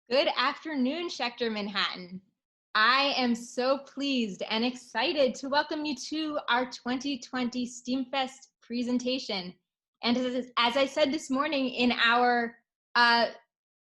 Good afternoon, Schechter Manhattan. I am so pleased and excited to welcome you to our 2020 STEAMfest presentation. And as I said this morning in our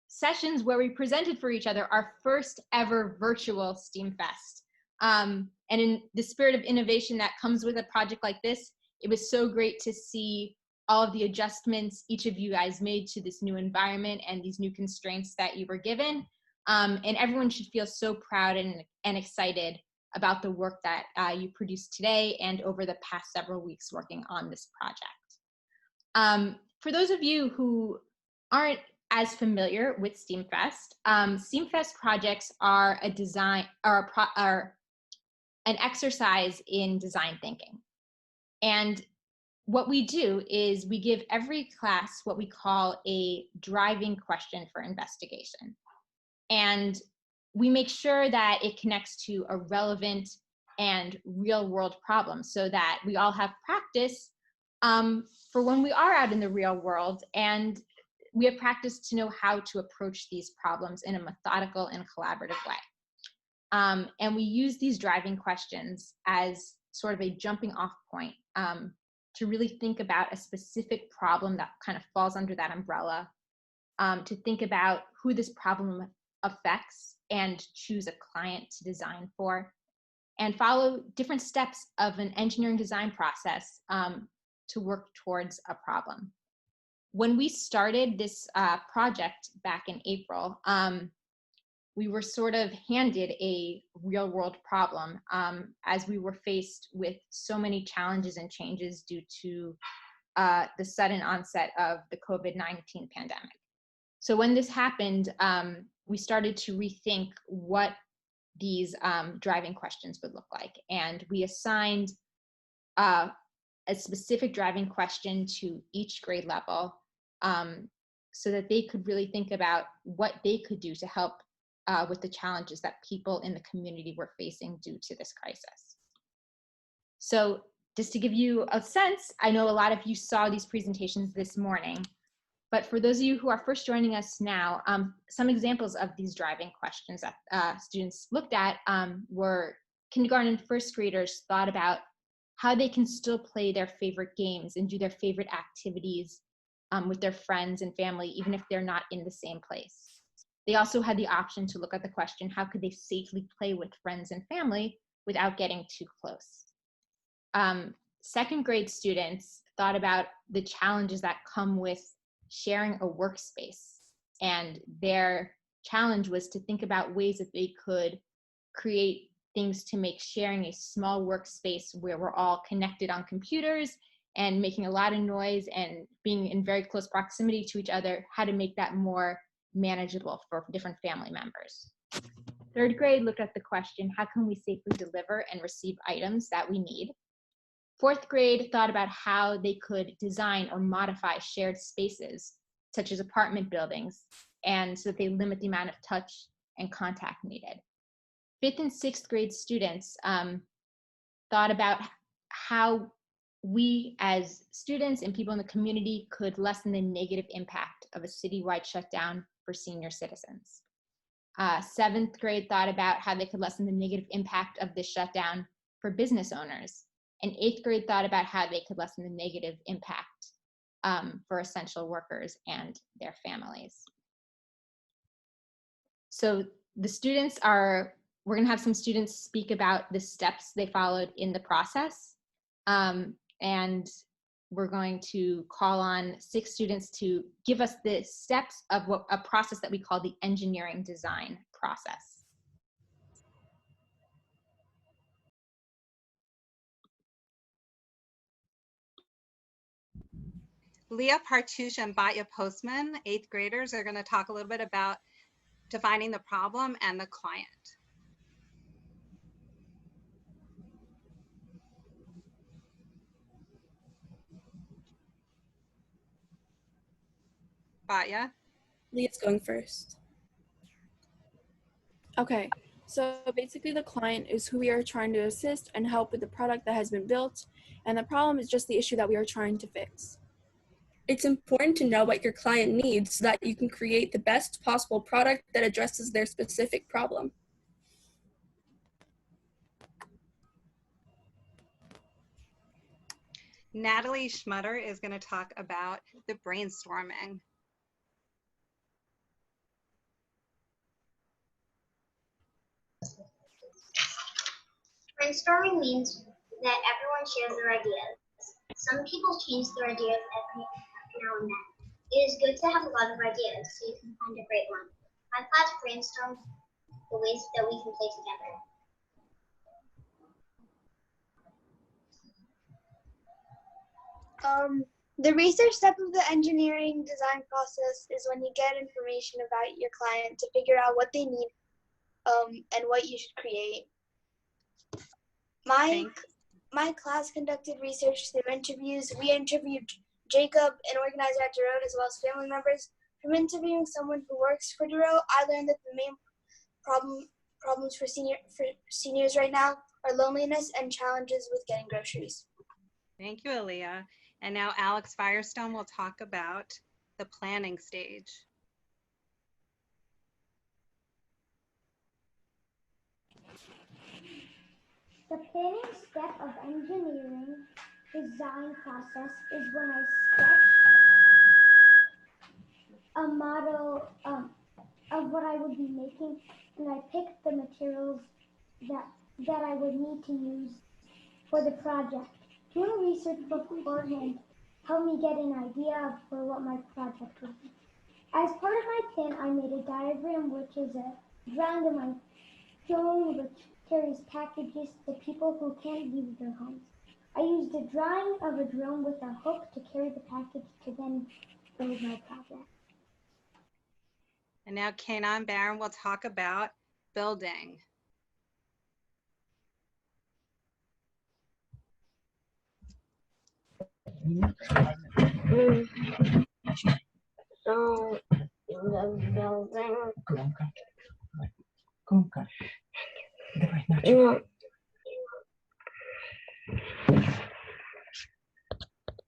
sessions where we presented for each other, our first ever virtual STEAMfest. And in the spirit of innovation that comes with a project like this, it was so great to see all of the adjustments each of you guys made to this new environment and these new constraints that you were given. And everyone should feel so proud and excited about the work that you produced today and over the past several weeks working on this project. For those of you who aren't as familiar with STEAMfest, STEAMfest projects are a design are an exercise in design thinking. And what we do is we give every class what we call a driving question for investigation. And we make sure that it connects to a relevant and real world problem so that we all have practice for when we are out in the real world, and we have practice to know how to approach these problems in a methodical and collaborative way. And we use these driving questions as sort of a jumping off point to really think about a specific problem that kind of falls under that umbrella, to think about who this problem affects and choose a client to design for, and follow different steps of an engineering design process to work towards a problem. When we started this project back in April, we were sort of handed a real world problem as we were faced with so many challenges and changes due to the sudden onset of the COVID-19 pandemic. So when this happened, we started to rethink what these driving questions would look like. And we assigned a specific driving question to each grade level so that they could really think about what they could do to help with the challenges that people in the community were facing due to this crisis. So just to give you a sense, I know a lot of you saw these presentations this morning, but for those of you who are first joining us now, some examples of these driving questions that students looked at were kindergarten and first graders thought about how they can still play their favorite games and do their favorite activities with their friends and family, even if they're not in the same place. They also had the option to look at the question, how could they safely play with friends and family without getting too close? Second grade students thought about the challenges that come with sharing a workspace. And their challenge was to think about ways that they could create things to make sharing a small workspace where we're all connected on computers and making a lot of noise and being in very close proximity to each other, how to make that more manageable for different family members. Third grade looked at the question, how can we safely deliver and receive items that we need? Fourth grade thought about how they could design or modify shared spaces, such as apartment buildings, and so that they limit the amount of touch and contact needed. Fifth and sixth grade students thought about how we as students and people in the community could lessen the negative impact of a citywide shutdown for senior citizens. Seventh grade thought about how they could lessen the negative impact of this shutdown for business owners. And eighth grade thought about how they could lessen the negative impact for essential workers and their families. So the students we're gonna have some students speak about the steps they followed in the process. And we're going to call on 6 students to give us the steps of a process that we call the engineering design process. Leah Partouche and Batya Postman, 8th graders, are going to talk a little bit about defining the problem and the client. Batya? Leah's going first. Okay, so basically the client is who we are trying to assist and help with the product that has been built, and the problem is just the issue that we are trying to fix. It's important to know what your client needs so that you can create the best possible product that addresses their specific problem. Natalie Schmutter is going to talk about the brainstorming. Brainstorming means that everyone shares their ideas. Some people change their ideas every now and then. It is good to have a lot of ideas so you can find a great one. My class brainstormed the ways that we can play together. The research step of the engineering design process is when you get information about your client to figure out what they need and what you should create. My class conducted research through interviews. We interviewed Jacob, an organizer at Duro, as well as family members. From interviewing someone who works for Duro, I learned that the main problems for seniors right now are loneliness and challenges with getting groceries. Thank you, Aaliyah. And now Alex Firestone will talk about the planning stage. The planning step of engineering design process is when I sketch a model of what I would be making, and I pick the materials that I would need to use for the project. Doing research beforehand helped me get an idea for what my project would be. As part of my plan, I made a diagram, which is a drawing of my drone, which carries packages to people who can't leave their homes. I used a drawing of a drone with a hook to carry the package to then build my project. And now Kanon Barron will talk about building. So, in the building,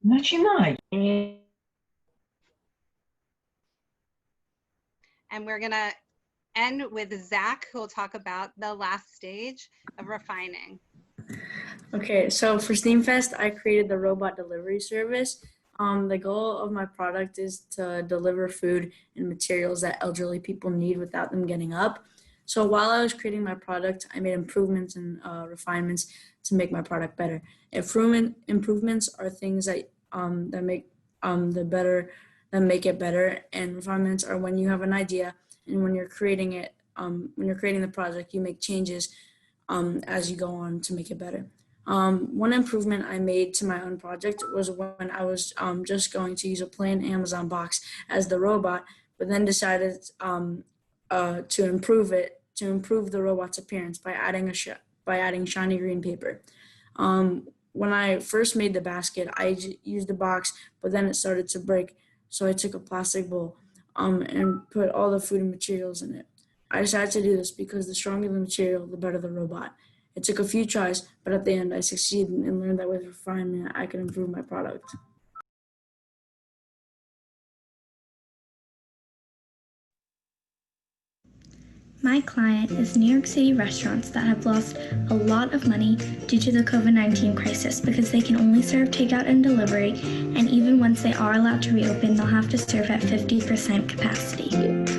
Начинай. And we're going to end with Zach, who will talk about the last stage of refining. Okay, so for STEAMfest, I created the robot delivery service. The goal of my product is to deliver food and materials that elderly people need without them getting up. So while I was creating my product, I made improvements and refinements to make my product better. Improvements are things that make it better, and refinements are when you have an idea and when you're creating it, when you're creating the project, you make changes as you go on to make it better. One improvement I made to my own project was when I was just going to use a plain Amazon box as the robot, but then decided to improve the robot's appearance by adding shiny green paper. When I first made the basket, I used the box, but then it started to break, so I took a plastic bowl and put all the food and materials in it. I decided to do this because the stronger the material, the better the robot. It took a few tries, but at the end I succeeded and learned that with refinement, I could improve my product. My client is New York City restaurants that have lost a lot of money due to the COVID-19 crisis because they can only serve takeout and delivery, and even once they are allowed to reopen, they'll have to serve at 50% capacity.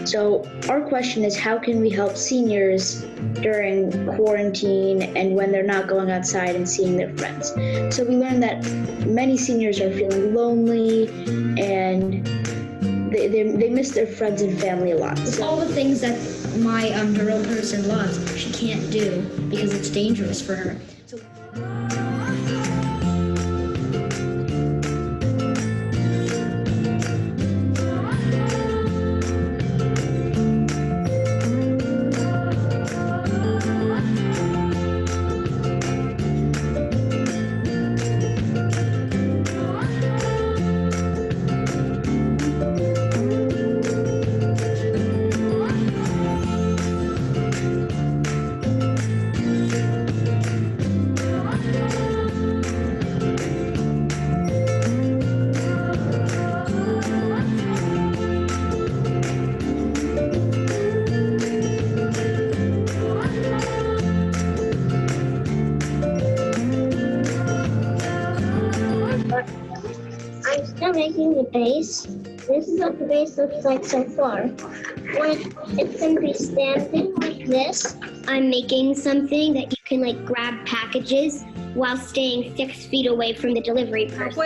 So our question is, how can we help seniors during quarantine and when they're not going outside and seeing their friends? So we learned that many seniors are feeling lonely and they miss their friends and family a lot. So all the things that my Duro person loves, she can't do because it's dangerous for her. So the base. This is what the base looks like so far. It's going to be standing like this. I'm making something that you can like grab packages while staying 6 feet away from the delivery person.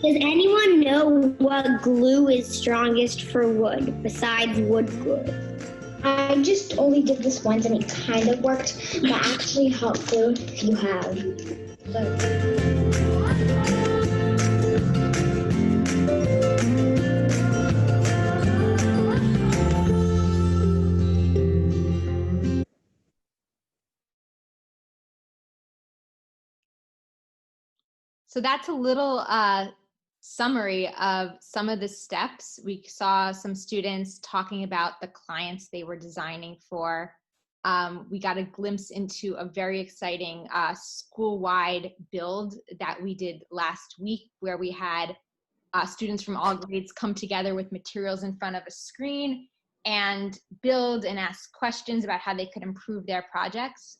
Does anyone know what glue is strongest for wood besides wood glue? I just only did this once and it kind of worked, but actually hot glue if you have. So that's a little summary of some of the steps. We saw some students talking about the clients they were designing for. We got a glimpse into a very exciting school-wide build that we did last week, where we had students from all grades come together with materials in front of a screen and build and ask questions about how they could improve their projects.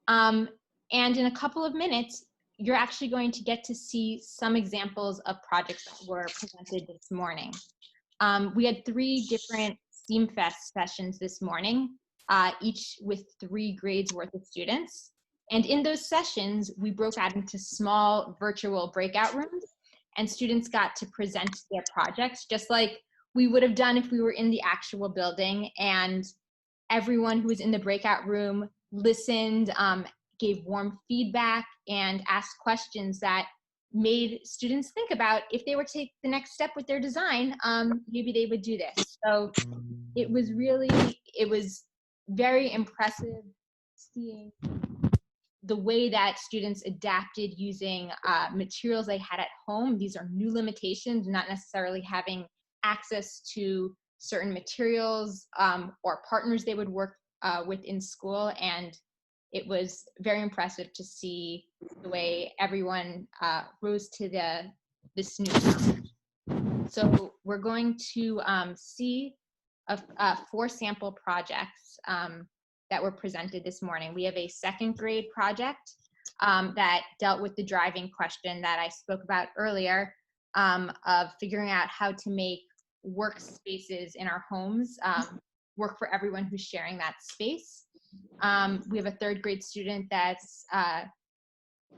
And in a couple of minutes, you're actually going to get to see some examples of projects that were presented this morning. We had 3 different STEAMfest sessions this morning, each with 3 grades worth of students. And in those sessions, we broke out into small virtual breakout rooms, and students got to present their projects just like we would have done if we were in the actual building. And everyone who was in the breakout room listened, gave warm feedback, and asked questions that made students think about if they were to take the next step with their design, maybe they would do this. So it was very impressive seeing the way that students adapted using materials they had at home. These are new limitations, not necessarily having access to certain materials or partners they would work with in school. And it was very impressive to see the way everyone rose to this new challenge. So we're going to see 4 sample projects that were presented this morning. We have a 2nd grade project that dealt with the driving question that I spoke about earlier, of figuring out how to make workspaces in our homes work for everyone who's sharing that space. We have a 3rd grade student that's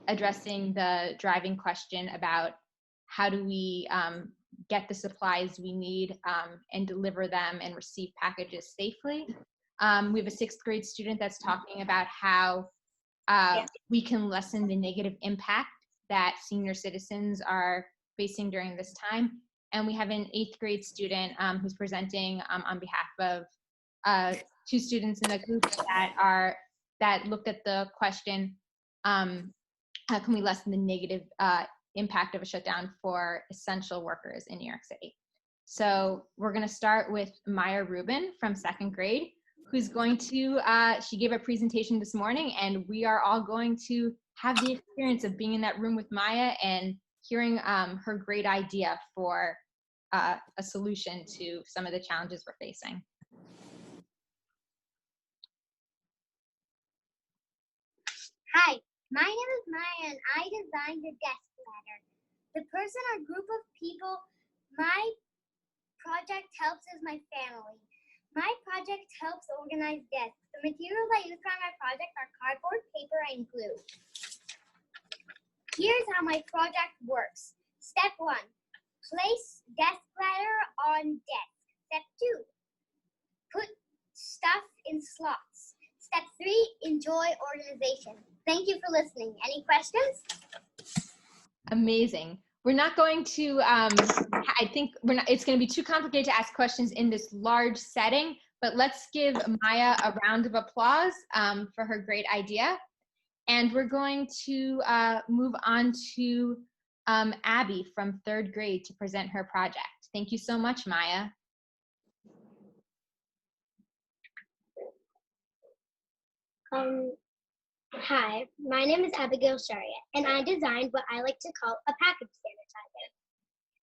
addressing the driving question about how do we get the supplies we need and deliver them and receive packages safely. We have a 6th grade student that's talking about how we can lessen the negative impact that senior citizens are facing during this time. And we have an 8th grade student who's presenting on behalf of 2 students in the group that looked at the question, how can we lessen the negative impact of a shutdown for essential workers in New York City? So we're going to start with Maya Rubin from 2nd grade, who's going to, she gave a presentation this morning, and we are all going to have the experience of being in that room with Maya and hearing her great idea for a solution to some of the challenges we're facing. Hi, my name is Maya and I designed the desk ladder. The person or group of people my project helps is my family. My project helps organize desks. The materials I use for my project are cardboard, paper, and glue. Here's how my project works. Step 1, place desk ladder on desk. Step 2, put stuff in slots. Step 3, enjoy organization. Thank you for listening. Any questions? Amazing. We're not going to, it's going to be too complicated to ask questions in this large setting, but let's give Maya a round of applause for her great idea. And we're going to move on to Abby from 3rd grade to present her project. Thank you so much, Maya. Hi, my name is Abigail Sharia, and I designed what I like to call a package sanitizer.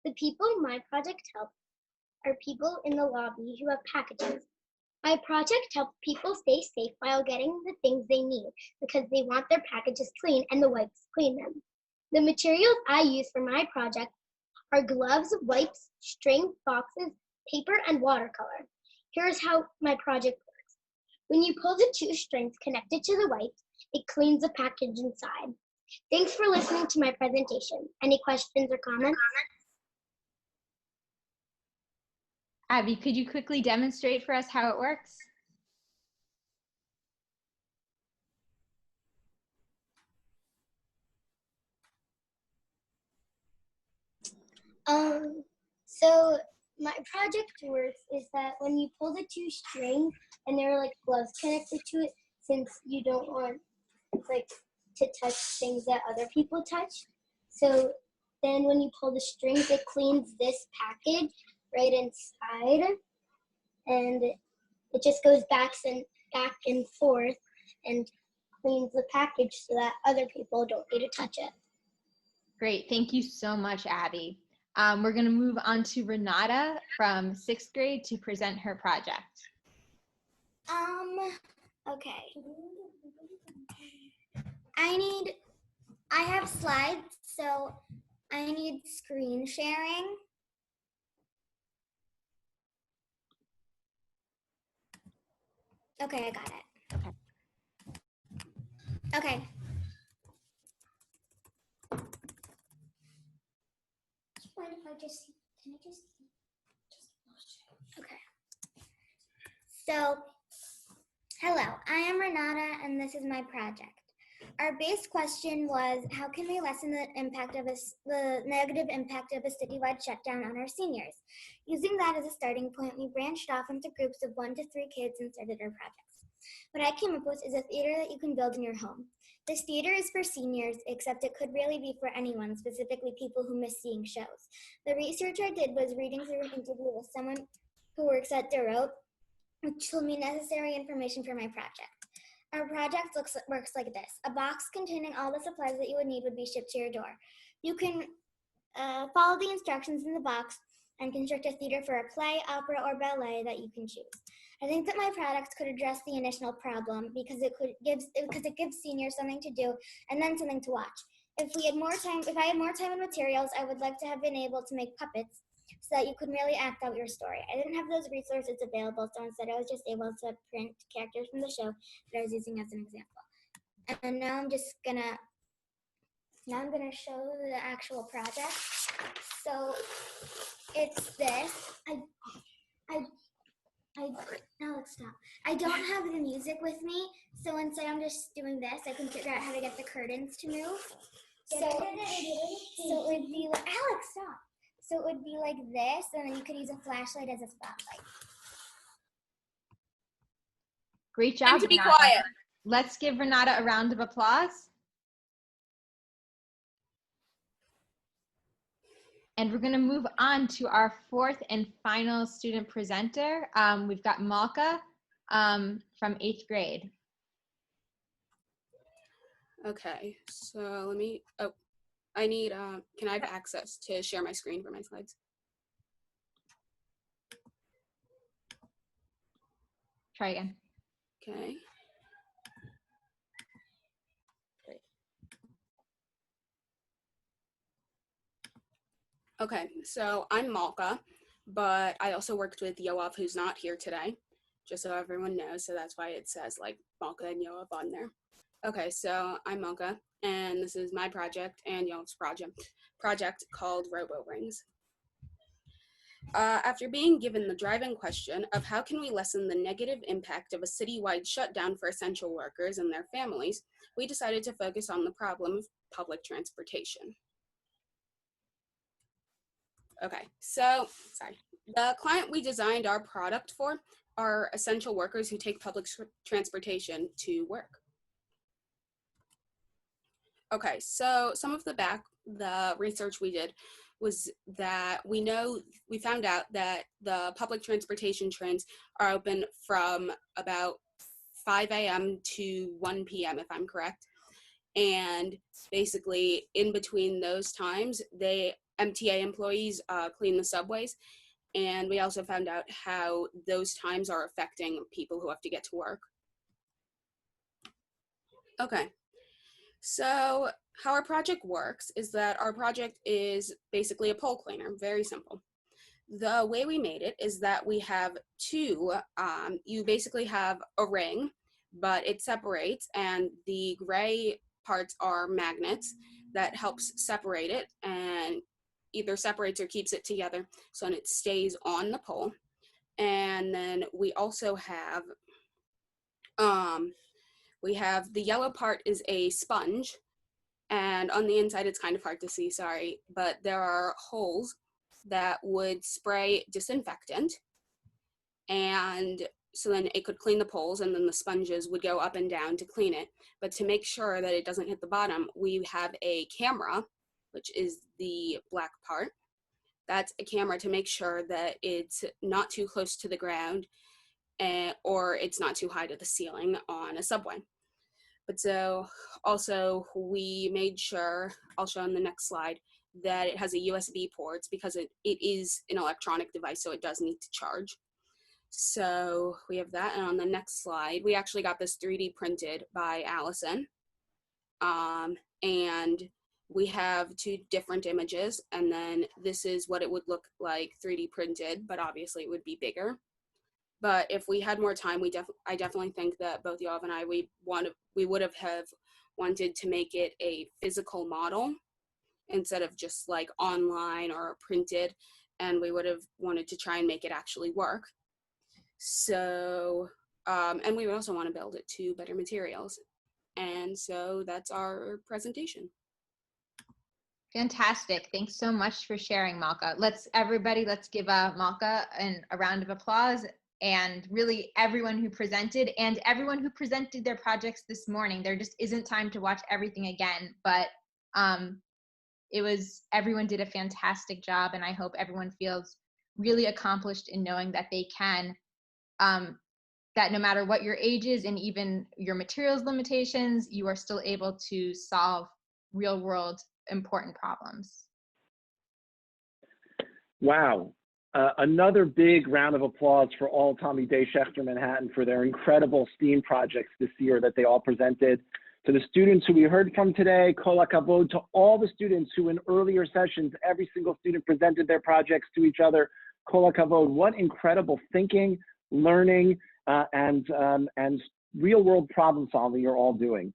The people my project help are people in the lobby who have packages. My project helps people stay safe while getting the things they need because they want their packages clean and the wipes clean them. The materials I use for my project are gloves, wipes, string, boxes, paper, and watercolor. Here's how my project works. When you pull the 2 strings connected to the wipes, it cleans the package inside. Thanks for listening to my presentation. Any questions or comments? Abby, could you quickly demonstrate for us how it works? So my project works is that when you pull the 2 strings and there are like gloves connected to it, since you don't want like to touch things that other people touch. So then when you pull the strings, it cleans this package right inside, and it just goes back and forth and cleans the package so that other people don't need to touch it. Great, thank you so much, Abby. We're gonna move on to Renata from 6th grade to present her project. Okay. I have slides, so I need screen sharing. Okay, I got it. Okay. Okay. Do you mind if can I just okay. So, hello, I am Renata, and this is my project. Our base question was, how can we lessen the negative impact of a citywide shutdown on our seniors? Using that as a starting point, we branched off into groups of 1 to 3 kids and started our projects. What I came up with is a theater that you can build in your home. This theater is for seniors, except it could really be for anyone, specifically people who miss seeing shows. The research I did was reading through an interview with someone who works at Duro, which told me necessary information for my project. Our project works like this. A box containing all the supplies that you would need would be shipped to your door. You can follow the instructions in the box and construct a theater for a play, opera, or ballet that you can choose. I think that my product could address the initial problem because it gives seniors something to do and then something to watch. If I had more time and materials, I would like to have been able to make puppets so that you could really act out your story. I didn't have those resources available, so instead I was just able to print characters from the show that I was using as an example. And now I'm gonna show the actual project. So it's this. Now let's stop. I don't have the music with me, so instead I'm just doing this. I can figure out how to get the curtains to move. So it would be like, Alex, stop. So it would be like this, and then you could use a flashlight as a spotlight. Great job, And to be Renata. quiet. Let's give Renata a round of applause. And we're gonna move on to our 4th and final student presenter. We've got Malka from 8th grade. Okay, so I need, can I have access to share my screen for my slides? Try again. Okay. Great. Okay, so I'm Malka, but I also worked with Yoav, who's not here today, just so everyone knows. So that's why it says like Malka and Yoav on there. Okay, so I'm Malka, and this is my project and Yoav's project called Robo Rings. After being given the driving question of how can we lessen the negative impact of a citywide shutdown for essential workers and their families, we decided to focus on the problem of public transportation. Okay, so, sorry. The client we designed our product for are essential workers who take public transportation to work. Okay, so some of the research we did was that we found out that the public transportation trains are open from about 5 a.m. to 1 p.m. if I'm correct. And basically in between those times, MTA employees clean the subways. And we also found out how those times are affecting people who have to get to work. Okay. So how our project works is that our project is basically a pole cleaner, very simple. The way we made it is that we have two, you basically have a ring, but it separates, and the gray parts are magnets that helps separate it and either separates or keeps it together so it stays on the pole. And then we also have, the yellow part is a sponge, and on the inside it's kind of hard to see, sorry, but there are holes that would spray disinfectant, and so then it could clean the poles, and then the sponges would go up and down to clean it. But to make sure that it doesn't hit the bottom, we have a camera, which is the black part. That's a camera to make sure that it's not too close to the ground, or it's not too high to the ceiling on a subway. But so also we made sure, I'll show on the next slide, that it has a USB port because it is an electronic device, so it does need to charge. So we have that, and on the next slide, we actually got this 3D printed by Allison. And we have two different images, and then this is what it would look like 3D printed, but obviously it would be bigger. But if we had more time, I definitely think that both Yoav and I, we would have wanted to make it a physical model instead of just like online or printed, and we would have wanted to try and make it actually work. So, and we would also want to build it to better materials. And so that's our presentation. Fantastic. Thanks so much for sharing, Malka. Let's give Malka a round of applause, and really everyone who presented and everyone who presented their projects this morning. There just isn't time to watch everything again, but everyone did a fantastic job, and I hope everyone feels really accomplished in knowing that they can, that no matter what your age is and even your materials limitations, you are still able to solve real world important problems. Wow. Another big round of applause for all Talmidei Schechter Manhattan for their incredible STEAM projects this year that they all presented. To the students who we heard from today, kol hakavod, to all the students who in earlier sessions, every single student presented their projects to each other, kol hakavod. What incredible thinking, learning, and real world problem solving you're all doing.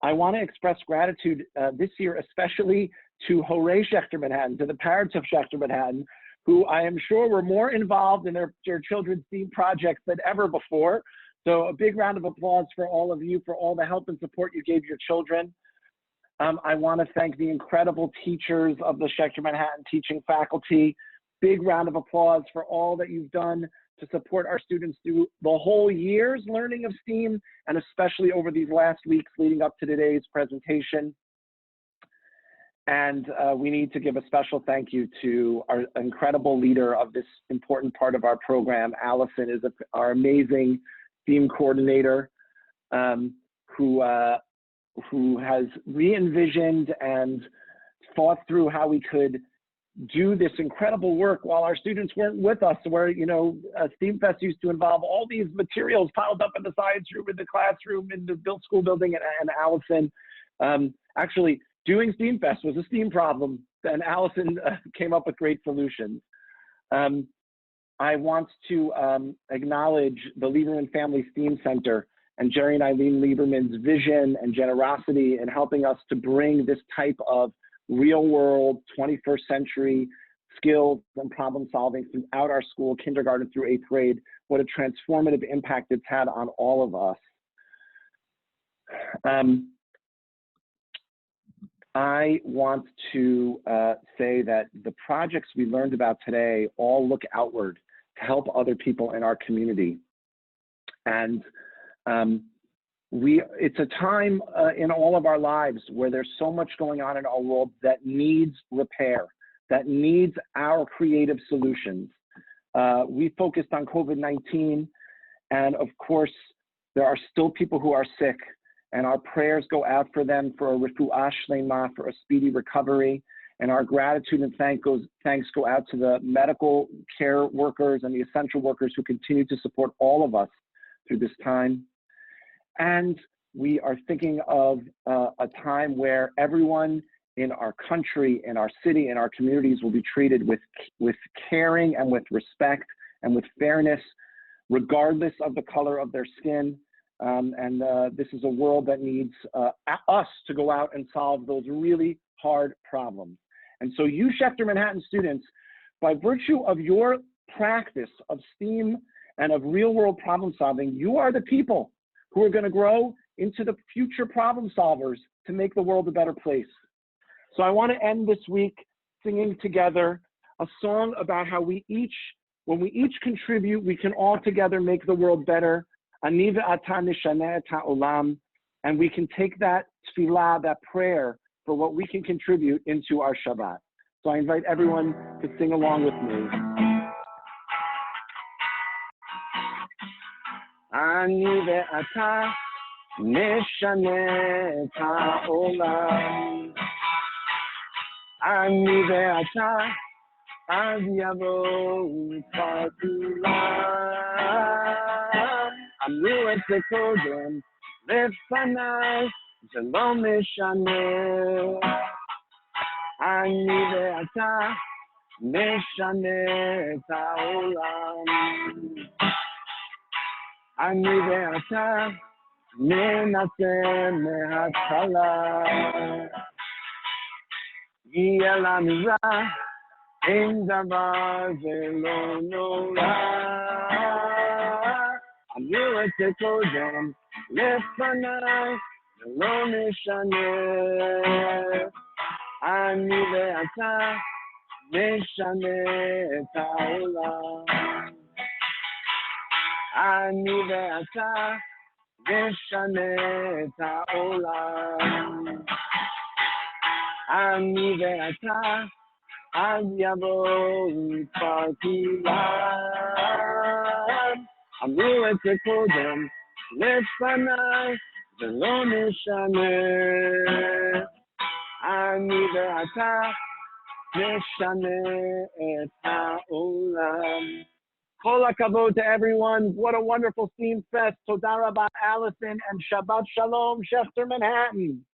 I want to express gratitude this year, especially to Horei Schechter Manhattan, to the parents of Schechter Manhattan, who I am sure were more involved in their children's STEAM projects than ever before. So a big round of applause for all of you, for all the help and support you gave your children. I want to thank the incredible teachers of the Schechter Manhattan teaching faculty. Big round of applause for all that you've done to support our students through the whole year's learning of STEAM, and especially over these last weeks leading up to today's presentation. And we need to give a special thank you to our incredible leader of this important part of our program. Allison is our amazing STEAM coordinator, who has re-envisioned and thought through how we could do this incredible work while our students weren't with us, where, you know, STEAMfest used to involve all these materials piled up in the science room, in the classroom, in the built school building, and Allison, actually doing STEAMfest was a STEAM problem, and Allison came up with great solutions. I want to acknowledge the Lieberman Family STEAM Center and Jerry and Eileen Lieberman's vision and generosity in helping us to bring this type of real world 21st century skills and problem solving throughout our school, kindergarten through 8th grade. What a transformative impact it's had on all of us. I want to say that the projects we learned about today all look outward to help other people in our community. And it's a time in all of our lives where there's so much going on in our world that needs repair, that needs our creative solutions. We focused on COVID-19, and of course, there are still people who are sick, and our prayers go out for them for a refuah shlema, for a speedy recovery. And our gratitude and thanks go out to the medical care workers and the essential workers who continue to support all of us through this time. And we are thinking of a time where everyone in our country, in our city, in our communities will be treated with caring and with respect and with fairness, regardless of the color of their skin. This is a world that needs us to go out and solve those really hard problems. And so you Schechter Manhattan students, by virtue of your practice of STEAM and of real world problem solving, you are the people who are going to grow into the future problem solvers to make the world a better place. So I want to end this week singing together a song about how when we each contribute, we can all together make the world better. Ani ve'ata nishaneh et ha'olam. And we can take that tefillah, that prayer, for what we can contribute into our Shabbat. So I invite everyone to sing along with me. Ani ve'ata nishaneh et ha'olam. Ani ve'ata אז יבואו כבר כולם. אמרו את זה קודם לפניי, זה לא משנה. אני ואתה נשנה את העולם. אני ואתה ננסה מההתחלה. יהיה לנו רע, אין דבר זה לא נורא. אמרו את זה קודם לפניי, זה לא משנה. אני ואתה נשנה את העולם. אני ואתה נשנה את העולם. אני ואתה אז יבואו כבר כולם. אמרו את זה קודם לפניי, זה לא משנה. אני ואתה נשנה את העולם. Kol hakavod to everyone. What a wonderful STEAMfest. Toda rabah, Allison, and Shabbat Shalom, Schechter Manhattan.